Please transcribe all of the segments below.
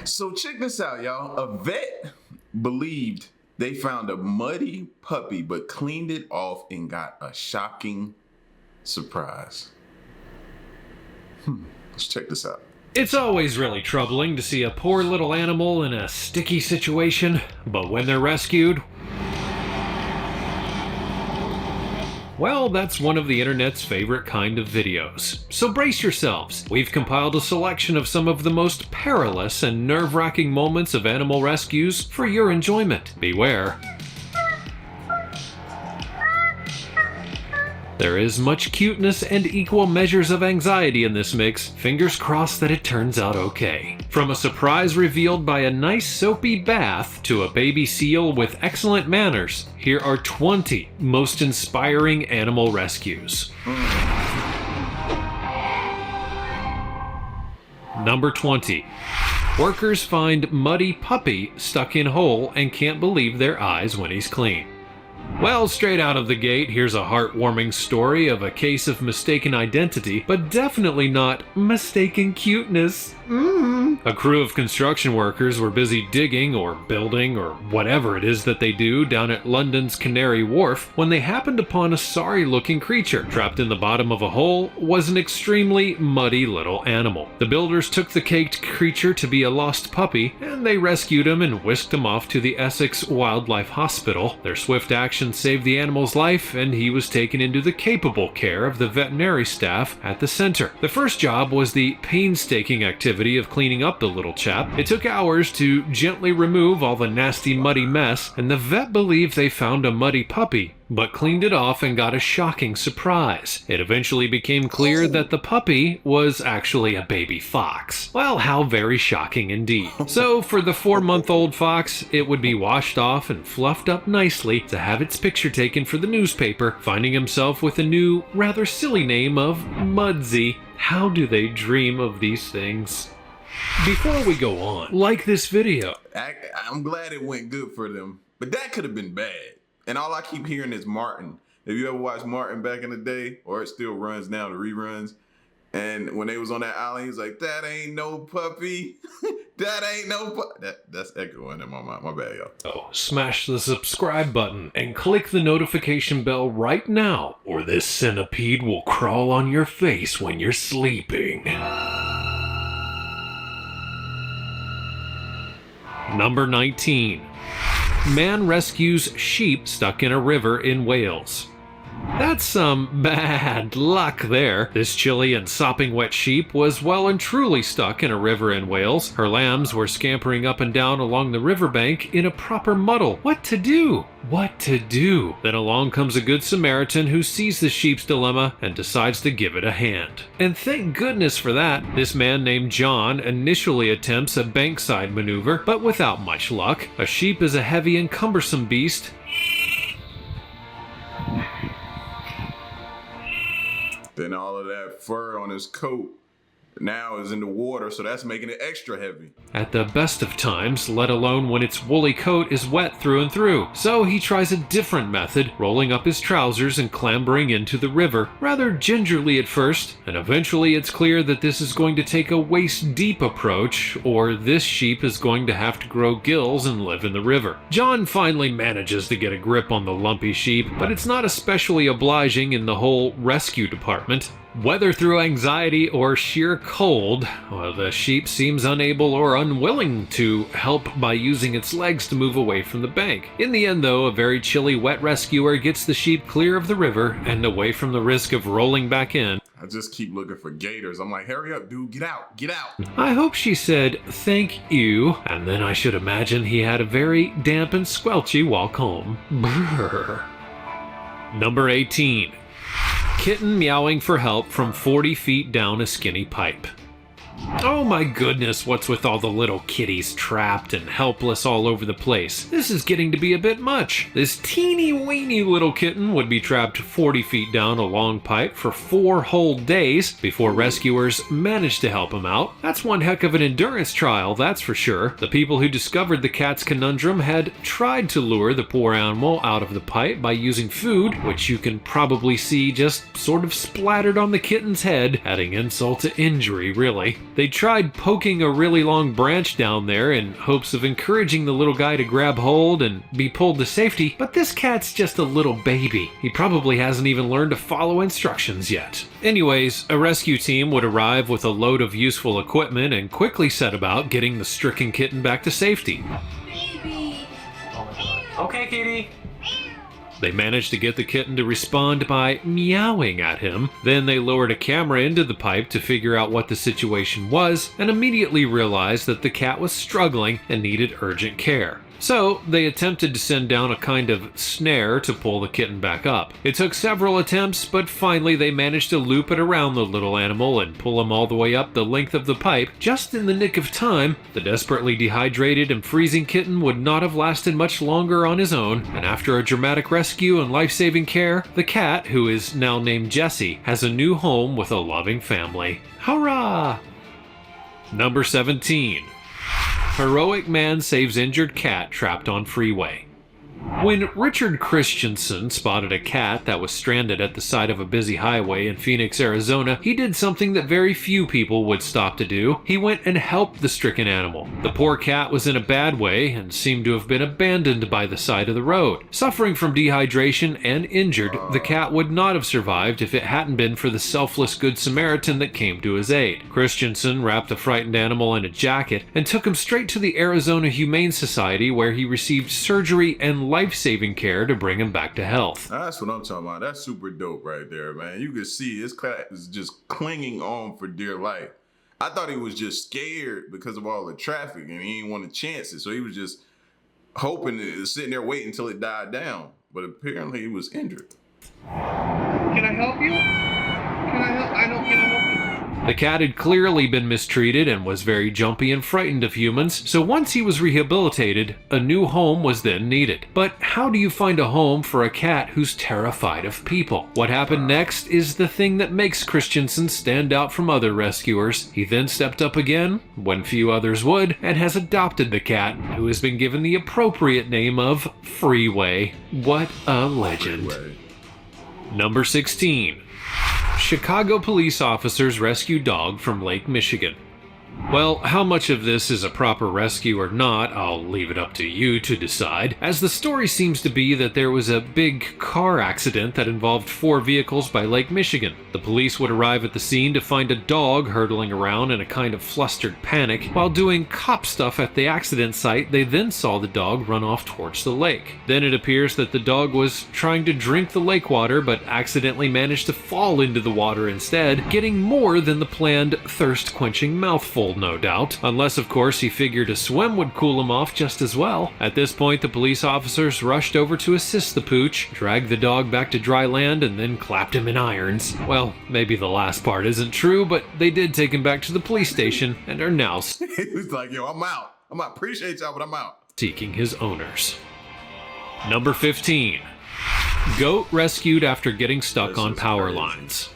So check this out, y'all. A vet believed they found a muddy puppy, but cleaned it off and got a shocking surprise. Let's check this out. It's always really troubling to see a poor little animal in a sticky situation, but when they're rescued, well, that's one of the internet's favorite kind of videos. So brace yourselves. We've compiled a selection of some of the most perilous and nerve-wracking moments of animal rescues for your enjoyment. Beware. There is much cuteness and equal measures of anxiety in this mix. Fingers crossed that it turns out okay. From a surprise revealed by a nice soapy bath to a baby seal with excellent manners, here are 20 most inspiring animal rescues. Number 20. Workers find muddy puppy stuck in hole and can't believe their eyes when he's clean. Well, straight out of the gate, here's a heartwarming story of a case of mistaken identity, but definitely not mistaken cuteness. A crew of construction workers were busy digging or building or whatever it is that they do down at London's Canary Wharf when they happened upon a sorry-looking creature. Trapped in the bottom of a hole was an extremely muddy little animal. The builders took the caked creature to be a lost puppy, and they rescued him and whisked him off to the Essex Wildlife Hospital. Their swift action saved the animal's life, and he was taken into the capable care of the veterinary staff at the center. The first job was the painstaking activity of cleaning up the little chap. It took hours to gently remove all the nasty muddy mess, and the vet believed they found a muddy puppy, but cleaned it off and got a shocking surprise. It eventually became clear that the puppy was actually a baby fox. Well, how very shocking indeed. So for the 4-month-old fox, it would be washed off and fluffed up nicely to have its picture taken for the newspaper, finding himself with a new, rather silly name of Mudsy. How do they dream of these things? Before we go on, like this video. I'm glad it went good for them, but that could have been bad. And all I keep hearing is Martin. Have you ever watched Martin back in the day? Or it still runs now, the reruns. And when they was on that island, he was like, that ain't no puppy. That ain't no puppy. That's echoing in my mind. My bad, y'all. Oh, smash the subscribe button and click the notification bell right now, or this centipede will crawl on your face when you're sleeping. Number 19. Man rescues sheep stuck in a river in Wales. That's some bad luck there. This chilly and sopping wet sheep was well and truly stuck in a river in Wales. Her lambs were scampering up and down along the riverbank in a proper muddle. What to do? What to do? Then along comes a good Samaritan who sees the sheep's dilemma and decides to give it a hand. And thank goodness for that. This man named John initially attempts a bankside maneuver, but without much luck. A sheep is a heavy and cumbersome beast. Then all of that fur on his coat now is in the water, so that's making it extra heavy. At the best of times, let alone when its woolly coat is wet through and through. So he tries a different method, rolling up his trousers and clambering into the river, rather gingerly at first, and eventually it's clear that this is going to take a waist-deep approach, or this sheep is going to have to grow gills and live in the river. John finally manages to get a grip on the lumpy sheep, but it's not especially obliging in the whole rescue department. Whether through anxiety or sheer cold, the sheep seems unable or unwilling to help by using its legs to move away from the bank. In the end, though, a very chilly wet rescuer gets the sheep clear of the river and away from the risk of rolling back in. I just keep looking for gators. I'm like, hurry up, dude, get out, get out. I hope she said, thank you, and then I should imagine he had a very damp and squelchy walk home. Brrr. Number 18. Kitten meowing for help from 40 feet down a skinny pipe. Oh my goodness, what's with all the little kitties trapped and helpless all over the place? This is getting to be a bit much. This teeny-weeny little kitten would be trapped 40 feet down a long pipe for 4 whole days before rescuers managed to help him out. That's one heck of an endurance trial, that's for sure. The people who discovered the cat's conundrum had tried to lure the poor animal out of the pipe by using food, which you can probably see just sort of splattered on the kitten's head, adding insult to injury, really. They tried poking a really long branch down there in hopes of encouraging the little guy to grab hold and be pulled to safety, but this cat's just a little baby. He probably hasn't even learned to follow instructions yet. Anyways, a rescue team would arrive with a load of useful equipment and quickly set about getting the stricken kitten back to safety. Okay, kitty. They managed to get the kitten to respond by meowing at him. Then they lowered a camera into the pipe to figure out what the situation was and immediately realized that the cat was struggling and needed urgent care. So they attempted to send down a kind of snare to pull the kitten back up. It took several attempts, but finally they managed to loop it around the little animal and pull him all the way up the length of the pipe. Just in the nick of time, the desperately dehydrated and freezing kitten would not have lasted much longer on his own, and after a dramatic rescue and life-saving care, the cat, who is now named Jessie, has a new home with a loving family. Hurrah! Number 17. Heroic man saves injured cat trapped on freeway. When Richard Christensen spotted a cat that was stranded at the side of a busy highway in Phoenix, Arizona, he did something that very few people would stop to do. He went and helped the stricken animal. The poor cat was in a bad way and seemed to have been abandoned by the side of the road. Suffering from dehydration and injured, the cat would not have survived if it hadn't been for the selfless Good Samaritan that came to his aid. Christensen wrapped the frightened animal in a jacket and took him straight to the Arizona Humane Society, where he received surgery and life-saving care to bring him back to health. That's what I'm talking about. That's super dope right there, man. You can see this cat is just clinging on for dear life. I thought he was just scared because of all the traffic and he didn't want to chance it. So he was just hoping, sitting there waiting until it died down. But apparently he was injured. Can I help you? Can I help you? The cat had clearly been mistreated and was very jumpy and frightened of humans, so once he was rehabilitated, a new home was then needed. But how do you find a home for a cat who's terrified of people? What happened next is the thing that makes Christensen stand out from other rescuers. He then stepped up again, when few others would, and has adopted the cat, who has been given the appropriate name of Freeway. What a legend. Freeway. Number 16. Chicago police officers rescue dog from Lake Michigan. Well, how much of this is a proper rescue or not, I'll leave it up to you to decide, as the story seems to be that there was a big car accident that involved 4 vehicles by Lake Michigan. The police would arrive at the scene to find a dog hurtling around in a kind of flustered panic. While doing cop stuff at the accident site, they then saw the dog run off towards the lake. Then it appears that the dog was trying to drink the lake water, but accidentally managed to fall into the water instead, getting more than the planned thirst-quenching mouthful, no doubt, unless of course he figured a swim would cool him off just as well. At this point, the police officers rushed over to assist the pooch, dragged the dog back to dry land, and then clapped him in irons. Well, maybe the last part isn't true, but they did take him back to the police station and are now He was like, yo, I'm out. Appreciate y'all, but I'm out. seeking his owners. Number 15. Goat rescued after getting stuck This on is power crazy. lines.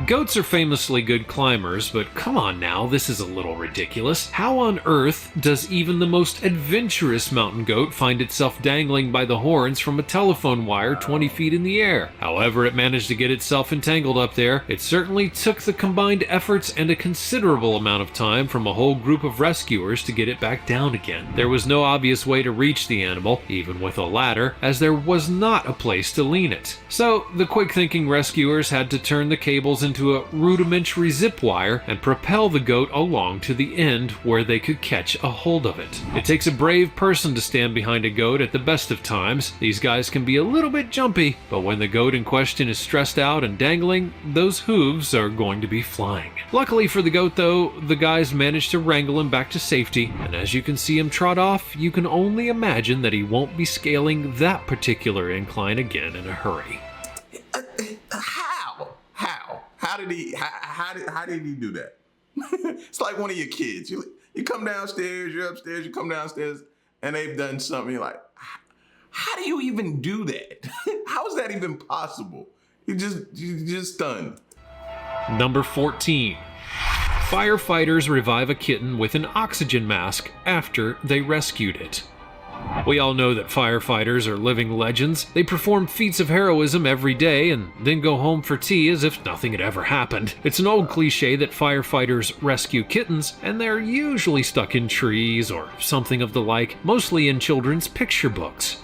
Goats are famously good climbers, but come on now, this is a little ridiculous. How on earth does even the most adventurous mountain goat find itself dangling by the horns from a telephone wire 20 feet in the air? However it managed to get itself entangled up there, it certainly took the combined efforts and a considerable amount of time from a whole group of rescuers to get it back down again. There was no obvious way to reach the animal, even with a ladder, as there was not a place to lean it. So the quick-thinking rescuers had to turn the cables into a rudimentary zip wire and propel the goat along to the end where they could catch a hold of it. It takes a brave person to stand behind a goat at the best of times. These guys can be a little bit jumpy, but when the goat in question is stressed out and dangling, those hooves are going to be flying. Luckily for the goat though, the guys managed to wrangle him back to safety, and as you can see him trot off, you can only imagine that he won't be scaling that particular incline again in a hurry. How did he do that? It's like one of your kids. You come downstairs, you're upstairs, you come downstairs, and they've done something. You're like, how do you even do that? How is that even possible? You're just stunned. Number 14. Firefighters revive a kitten with an oxygen mask after they rescued it. We all know that firefighters are living legends. They perform feats of heroism every day and then go home for tea as if nothing had ever happened. It's an old cliche that firefighters rescue kittens, and they're usually stuck in trees or something of the like, mostly in children's picture books.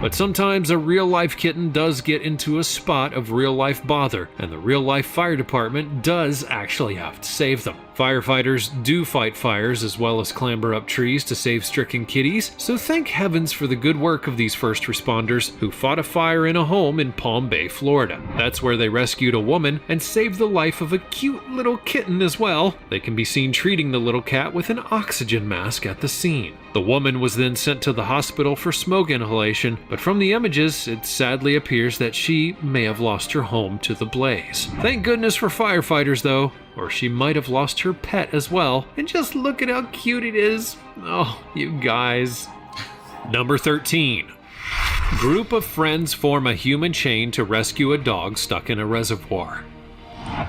But sometimes a real-life kitten does get into a spot of real-life bother, and the real-life fire department does actually have to save them. Firefighters do fight fires as well as clamber up trees to save stricken kitties, so thank heavens for the good work of these first responders who fought a fire in a home in Palm Bay, Florida. That's where they rescued a woman and saved the life of a cute little kitten as well. They can be seen treating the little cat with an oxygen mask at the scene. The woman was then sent to the hospital for smoke inhalation, but from the images, it sadly appears that she may have lost her home to the blaze. Thank goodness for firefighters though, or she might have lost her pet as well. And just look at how cute it is. Oh, you guys. Number 13. Group of friends form a human chain to rescue a dog stuck in a reservoir.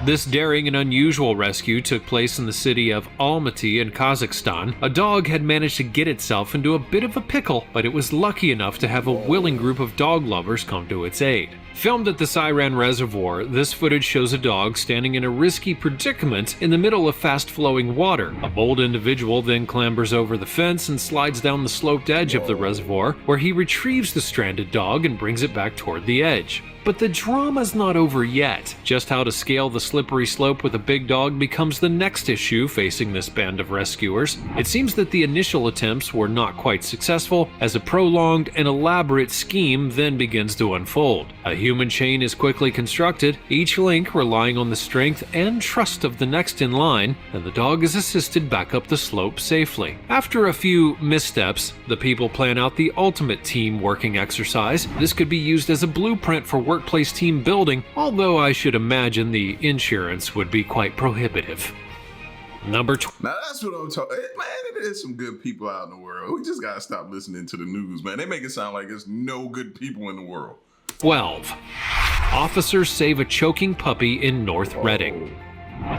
This daring and unusual rescue took place in the city of Almaty in Kazakhstan. A dog had managed to get itself into a bit of a pickle, but it was lucky enough to have a willing group of dog lovers come to its aid. Filmed at the Siran Reservoir, this footage shows a dog standing in a risky predicament in the middle of fast-flowing water. A bold individual then clambers over the fence and slides down the sloped edge of the reservoir, where he retrieves the stranded dog and brings it back toward the edge. But the drama's not over yet. Just how to scale the slippery slope with a big dog becomes the next issue facing this band of rescuers. It seems that the initial attempts were not quite successful, as a prolonged and elaborate scheme then begins to unfold. A human chain is quickly constructed, each link relying on the strength and trust of the next in line, and the dog is assisted back up the slope safely. After a few missteps, the people plan out the ultimate team working exercise. This could be used as a blueprint for workplace team building, although I should imagine the insurance would be quite prohibitive. Number 12. Now that's what I'm talking. Man, there's some good people out in the world. We just gotta stop listening to the news, man. They make it sound like there's no good people in the world. 12. Officers save a choking puppy in North Reading.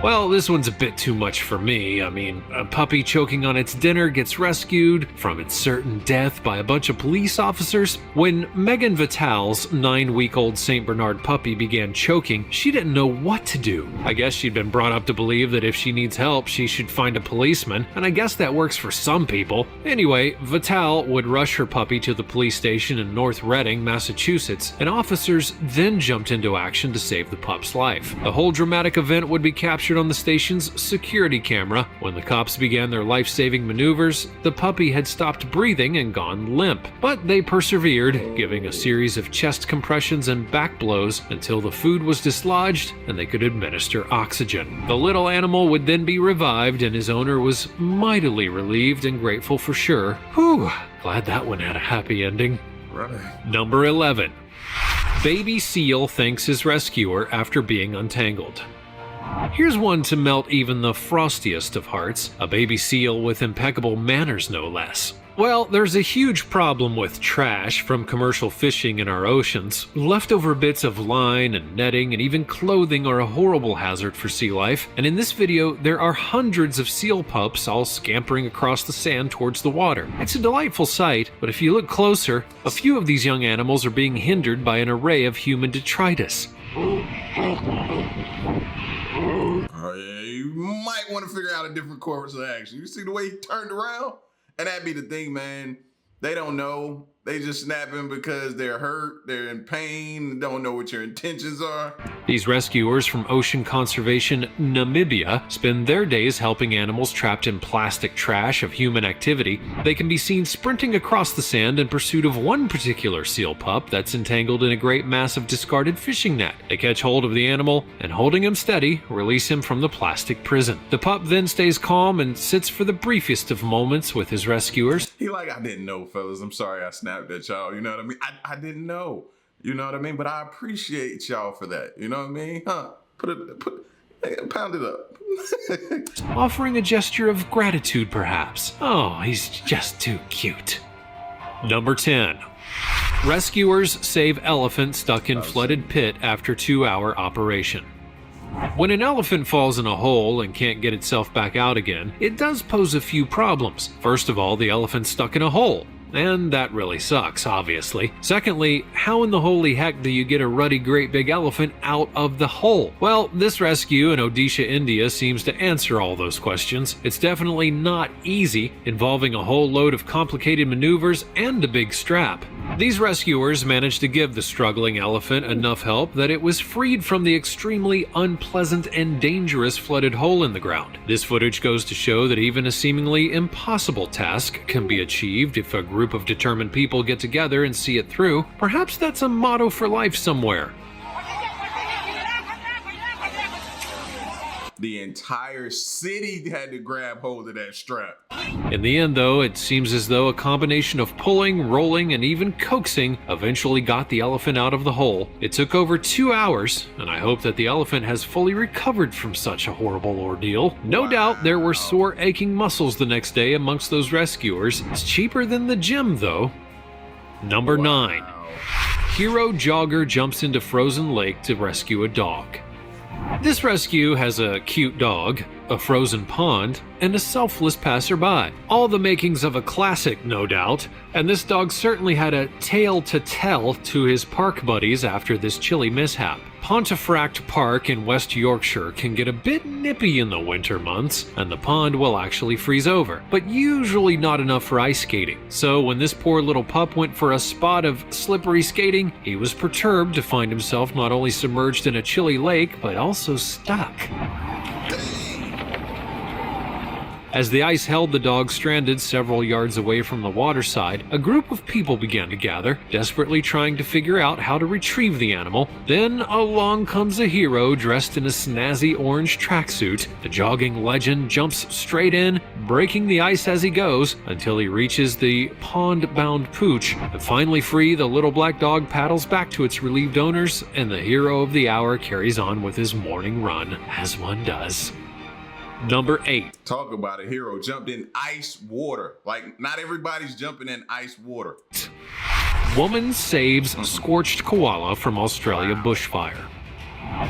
Well, this one's a bit too much for me. I mean, a puppy choking on its dinner gets rescued from its certain death by a bunch of police officers. When Megan Vital's 9-week-old St. Bernard puppy began choking, she didn't know what to do. I guess she'd been brought up to believe that if she needs help, she should find a policeman, and I guess that works for some people. Anyway, Vital would rush her puppy to the police station in North Reading, Massachusetts, and officers then jumped into action to save the pup's life. The whole dramatic event would be captured on the station's security camera. When the cops began their life-saving maneuvers, the puppy had stopped breathing and gone limp. But they persevered, giving a series of chest compressions and back blows until the food was dislodged and they could administer oxygen. The little animal would then be revived, and his owner was mightily relieved and grateful for sure. Whew, glad that one had a happy ending. Right. Number 11. Baby seal thanks his rescuer after being untangled. Here's one to melt even the frostiest of hearts, a baby seal with impeccable manners no less. Well, there's a huge problem with trash from commercial fishing in our oceans. Leftover bits of line and netting and even clothing are a horrible hazard for sea life, and in this video there are hundreds of seal pups all scampering across the sand towards the water. It's a delightful sight, but if you look closer, a few of these young animals are being hindered by an array of human detritus. Oh yeah, you might want to figure out a different course of action. You see the way he turned around? And that'd be the thing, man. They don't know. They just snapping because they're hurt, they're in pain, don't know what your intentions are. These rescuers from Ocean Conservation Namibia spend their days helping animals trapped in plastic trash of human activity. They can be seen sprinting across the sand in pursuit of one particular seal pup that's entangled in a great mass of discarded fishing net. They catch hold of the animal and, holding him steady, release him from the plastic prison. The pup then stays calm and sits for the briefest of moments with his rescuers. He like, I didn't know, fellas. I'm sorry I snapped at y'all. You know what I mean? I didn't know. You know what I mean? But I appreciate y'all for that. You know what I mean? Huh? Pound it up. Offering a gesture of gratitude, perhaps. Oh, he's just too cute. Number 10. Rescuers save elephant stuck in flooded pit after 2-hour operation. When an elephant falls in a hole and can't get itself back out again, it does pose a few problems. First of all, the elephant's stuck in a hole. And that really sucks, obviously. Secondly, how in the holy heck do you get a ruddy great big elephant out of the hole? Well, this rescue in Odisha, India seems to answer all those questions. It's definitely not easy, involving a whole load of complicated maneuvers and a big strap. These rescuers managed to give the struggling elephant enough help that it was freed from the extremely unpleasant and dangerous flooded hole in the ground. This footage goes to show that even a seemingly impossible task can be achieved if a group of determined people get together and see it through. Perhaps that's a motto for life somewhere. The entire city had to grab hold of that strap. In the end, though, it seems as though a combination of pulling, rolling, and even coaxing eventually got the elephant out of the hole. It took over 2 hours, and I hope that the elephant has fully recovered from such a horrible ordeal. No doubt there were sore, aching muscles the next day amongst those rescuers. It's cheaper than the gym, though. Number 9. Hero Jogger jumps into frozen lake to rescue a dog. This rescue has a cute dog, a frozen pond, and a selfless passerby. All the makings of a classic, no doubt, and this dog certainly had a tale to tell to his park buddies after this chilly mishap. Pontefract Park in West Yorkshire can get a bit nippy in the winter months, and the pond will actually freeze over, but usually not enough for ice skating. So when this poor little pup went for a spot of slippery skating, he was perturbed to find himself not only submerged in a chilly lake, but also stuck. As the ice held the dog stranded several yards away from the waterside, a group of people began to gather, desperately trying to figure out how to retrieve the animal. Then along comes a hero dressed in a snazzy orange tracksuit. The jogging legend jumps straight in, breaking the ice as he goes, until he reaches the pond-bound pooch. And finally free, the little black dog paddles back to its relieved owners, and the hero of the hour carries on with his morning run, as one does. Number 8. Talk about a hero jumped in ice water. Like, not everybody's jumping in ice water. Woman saves scorched koala from Australia bushfire.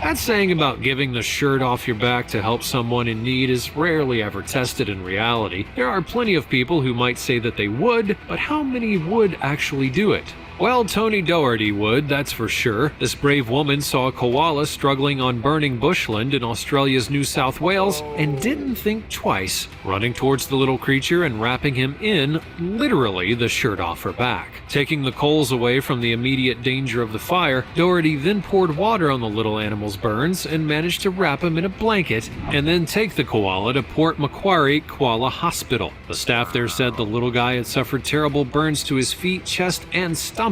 That saying about giving the shirt off your back to help someone in need is rarely ever tested in reality. There are plenty of people who might say that they would, but how many would actually do it? Well, Tony Doherty would, that's for sure. This brave woman saw a koala struggling on burning bushland in Australia's New South Wales and didn't think twice, running towards the little creature and wrapping him in, literally, the shirt off her back. Taking the coals away from the immediate danger of the fire, Doherty then poured water on the little animal's burns and managed to wrap him in a blanket and then take the koala to Port Macquarie Koala Hospital. The staff there said the little guy had suffered terrible burns to his feet, chest, and stomach,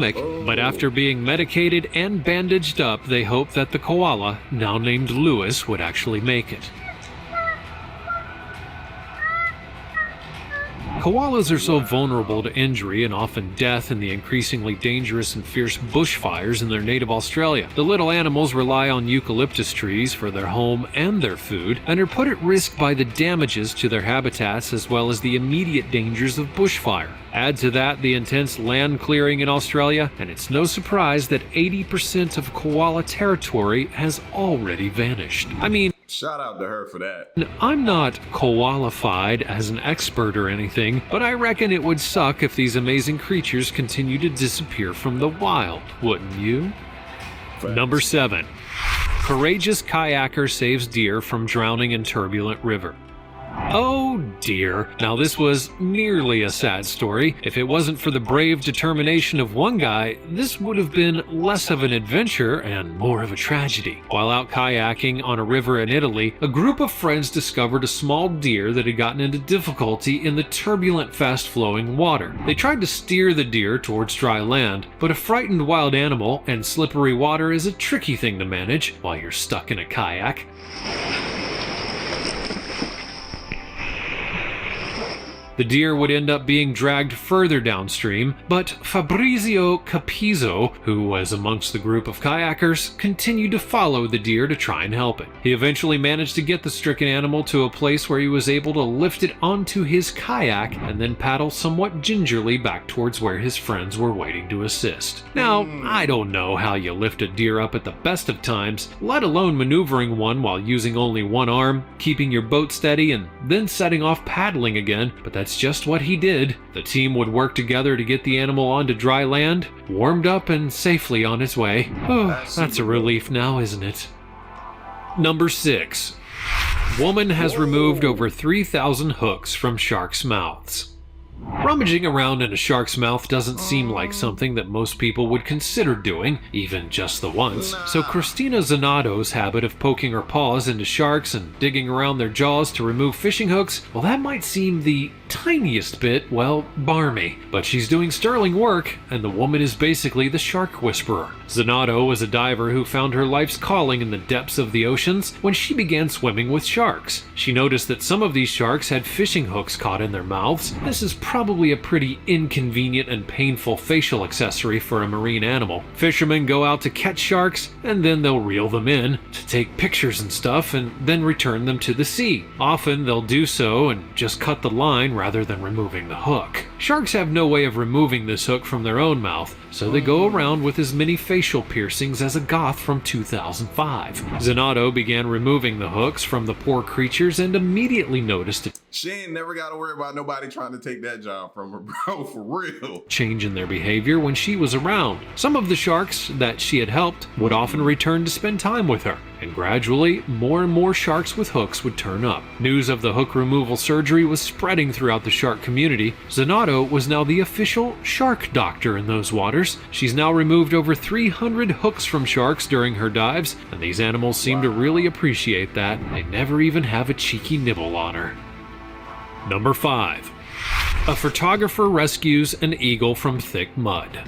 but after being medicated and bandaged up, they hoped that the koala, now named Lewis, would actually make it. Koalas are so vulnerable to injury and often death in the increasingly dangerous and fierce bushfires in their native Australia. The little animals rely on eucalyptus trees for their home and their food, and are put at risk by the damages to their habitats as well as the immediate dangers of bushfire. Add to that the intense land clearing in Australia, and it's no surprise that 80% of koala territory has already vanished. I mean, shout out to her for that. I'm not koalified as an expert or anything, but I reckon it would suck if these amazing creatures continue to disappear from the wild, wouldn't you? Facts. Number 7. Courageous kayaker saves deer from drowning in turbulent river. Oh dear. Now this was nearly a sad story. If it wasn't for the brave determination of one guy, this would have been less of an adventure and more of a tragedy. While out kayaking on a river in Italy, a group of friends discovered a small deer that had gotten into difficulty in the turbulent, fast-flowing water. They tried to steer the deer towards dry land, but a frightened wild animal and slippery water is a tricky thing to manage while you're stuck in a kayak. The deer would end up being dragged further downstream, but Fabrizio Capizzo, who was amongst the group of kayakers, continued to follow the deer to try and help it. He eventually managed to get the stricken animal to a place where he was able to lift it onto his kayak and then paddle somewhat gingerly back towards where his friends were waiting to assist. Now, I don't know how you lift a deer up at the best of times, let alone maneuvering one while using only one arm, keeping your boat steady, and then setting off paddling again, but that's just what he did. The team would work together to get the animal onto dry land, warmed up and safely on its way. Oh, that's a relief now, isn't it? Number 6. Woman has removed over 3,000 hooks from sharks' mouths. Rummaging around in a shark's mouth doesn't seem like something that most people would consider doing, even just the once. So Christina Zanato's habit of poking her paws into sharks and digging around their jaws to remove fishing hooks, well, that might seem the tiniest bit, well, barmy. But she's doing sterling work, and the woman is basically the shark whisperer. Zanato was a diver who found her life's calling in the depths of the oceans when she began swimming with sharks. She noticed that some of these sharks had fishing hooks caught in their mouths. This is probably a pretty inconvenient and painful facial accessory for a marine animal. Fishermen go out to catch sharks, and then they'll reel them in to take pictures and stuff, and then return them to the sea. Often they'll do so and just cut the line rather than removing the hook. Sharks have no way of removing this hook from their own mouth, so they go around with as many facial piercings as a goth from 2005. Zanato began removing the hooks from the poor creatures and immediately noticed it. She ain't never got to worry about nobody trying to take that job from her, bro, for real. Change in their behavior when she was around. Some of the sharks that she had helped would often return to spend time with her, and gradually more and more sharks with hooks would turn up. News of the hook removal surgery was spreading throughout the shark community. Zanato was now the official shark doctor in those waters. She's now removed over 300 hooks from sharks during her dives, and these animals seem to really appreciate that. They never even have a cheeky nibble on her. Number 5. A photographer rescues an eagle from thick mud.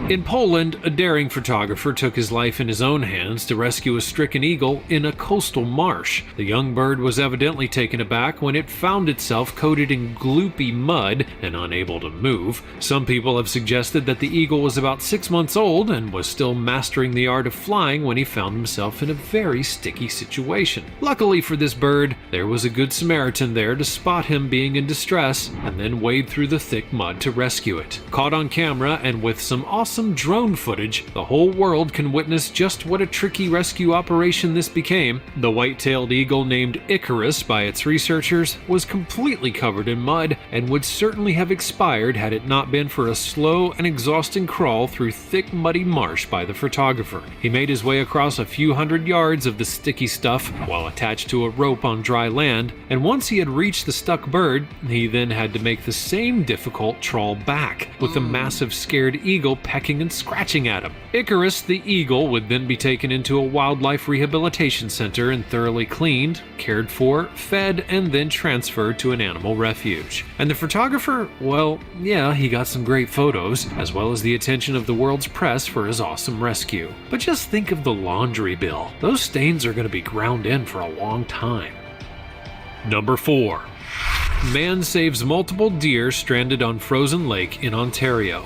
In Poland, a daring photographer took his life in his own hands to rescue a stricken eagle in a coastal marsh. The young bird was evidently taken aback when it found itself coated in gloopy mud and unable to move. Some people have suggested that the eagle was about 6 months old and was still mastering the art of flying when he found himself in a very sticky situation. Luckily for this bird, there was a good Samaritan there to spot him being in distress and then wade through the thick mud to rescue it. Caught on camera and with some awesome drone footage, the whole world can witness just what a tricky rescue operation this became. The white-tailed eagle named Icarus by its researchers was completely covered in mud and would certainly have expired had it not been for a slow and exhausting crawl through thick muddy marsh by the photographer. He made his way across a few hundred yards of the sticky stuff while attached to a rope on dry land, and once he had reached the stuck bird, he then had to make the same difficult trawl back, with the massive scared eagle pecking and scratching at him. Icarus the eagle would then be taken into a wildlife rehabilitation center and thoroughly cleaned, cared for, fed, and then transferred to an animal refuge. And the photographer, well, yeah, he got some great photos, as well as the attention of the world's press for his awesome rescue. But just think of the laundry bill. Those stains are going to be ground in for a long time. Number 4. Man saves multiple deer stranded on frozen lake in Ontario.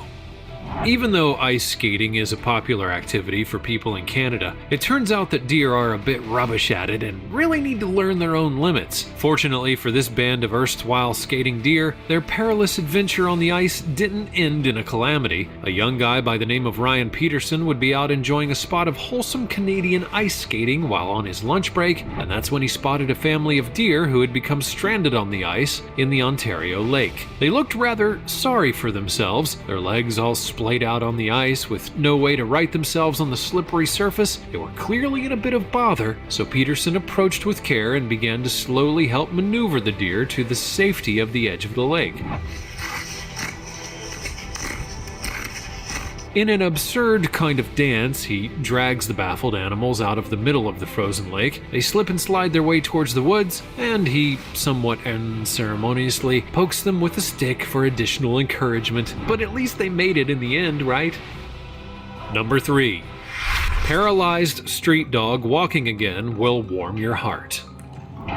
Even though ice skating is a popular activity for people in Canada, it turns out that deer are a bit rubbish at it and really need to learn their own limits. Fortunately for this band of erstwhile skating deer, their perilous adventure on the ice didn't end in a calamity. A young guy by the name of Ryan Peterson would be out enjoying a spot of wholesome Canadian ice skating while on his lunch break, and that's when he spotted a family of deer who had become stranded on the ice in the Ontario lake. They looked rather sorry for themselves, their legs all splayed out on the ice with no way to right themselves on the slippery surface. They were clearly in a bit of bother, so Peterson approached with care and began to slowly help maneuver the deer to the safety of the edge of the lake. In an absurd kind of dance, he drags the baffled animals out of the middle of the frozen lake. They slip and slide their way towards the woods, and he, somewhat unceremoniously, pokes them with a stick for additional encouragement. But at least they made it in the end, right? Number 3. Paralyzed street dog walking again will warm your heart.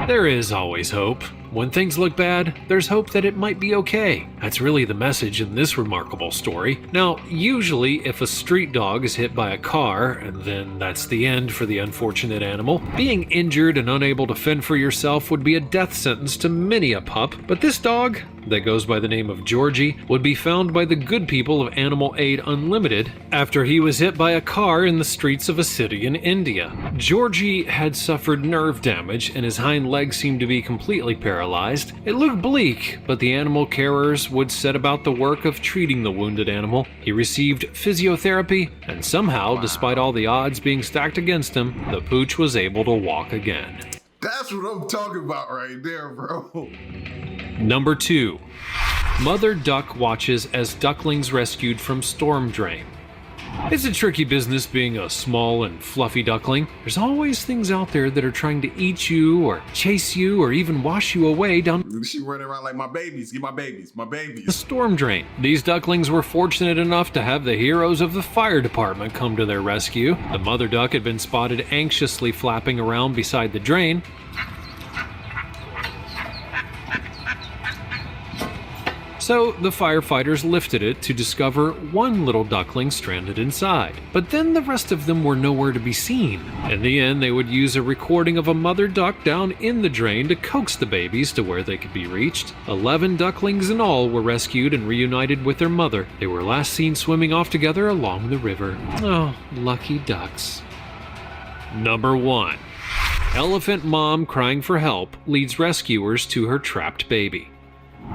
There is always hope. When things look bad, there's hope that it might be okay. That's really the message in this remarkable story. Now, usually if a street dog is hit by a car, and then that's the end for the unfortunate animal, being injured and unable to fend for yourself would be a death sentence to many a pup, but this dog, that goes by the name of Georgie, would be found by the good people of Animal Aid Unlimited after he was hit by a car in the streets of a city in India. Georgie had suffered nerve damage and his hind legs seemed to be completely paralyzed. It looked bleak, but the animal carers would set about the work of treating the wounded animal. He received physiotherapy, and somehow, despite all the odds being stacked against him, the pooch was able to walk again. That's what I'm talking about right there, bro. Number 2. Mother duck watches as ducklings rescued from storm drain. It's a tricky business being a small and fluffy duckling. There's always things out there that are trying to eat you or chase you or even wash you away down She running around like, my babies, get my babies, my the babies. storm drain. These ducklings were fortunate enough to have the heroes of the fire department come to their rescue. The mother duck had been spotted anxiously flapping around beside the drain. So the firefighters lifted it to discover one little duckling stranded inside. But then the rest of them were nowhere to be seen. In the end, they would use a recording of a mother duck down in the drain to coax the babies to where they could be reached. 11 ducklings in all were rescued and reunited with their mother. They were last seen swimming off together along the river. Oh, lucky ducks. Number 1. Elephant mom crying for help leads rescuers to her trapped baby.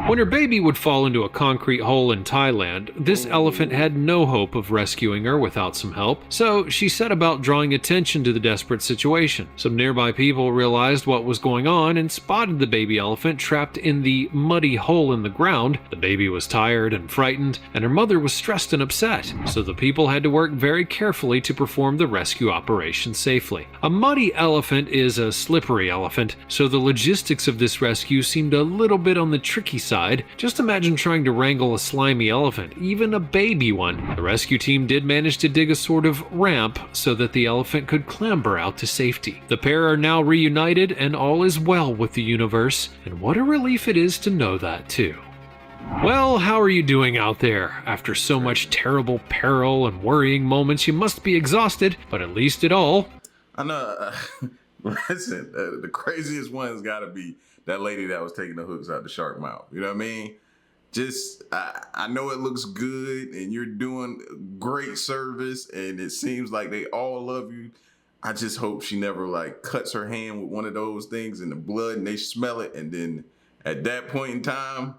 When her baby would fall into a concrete hole in Thailand, this elephant had no hope of rescuing her without some help, so she set about drawing attention to the desperate situation. Some nearby people realized what was going on and spotted the baby elephant trapped in the muddy hole in the ground. The baby was tired and frightened, and her mother was stressed and upset, so the people had to work very carefully to perform the rescue operation safely. A muddy elephant is a slippery elephant, so the logistics of this rescue seemed a little bit on the tricky side. Just imagine trying to wrangle a slimy elephant, even a baby one. The rescue team did manage to dig a sort of ramp so that the elephant could clamber out to safety. The pair are now reunited and all is well with the universe, and what a relief it is to know that too. Well, how are you doing out there? After so much terrible peril and worrying moments, you must be exhausted, but at least it all. I know. Listen, the craziest one's got to be that lady that was taking the hooks out the shark mouth. You know what I mean? Just, I know it looks good and you're doing great service and it seems like they all love you. I just hope she never like cuts her hand with one of those things in the blood and they smell it. And then at that point in time,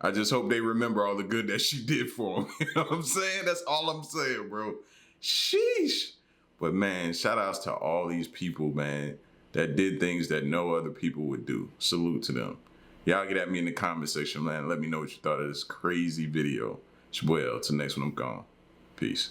I just hope they remember all the good that she did for them. You know what I'm saying? That's all I'm saying, bro. Sheesh. But man, shout outs to all these people, man, that did things that no other people would do. Salute to them. Y'all get at me in the comment section, man. Let me know what you thought of this crazy video. It's your boy L. Till next one, I'm gone. Peace.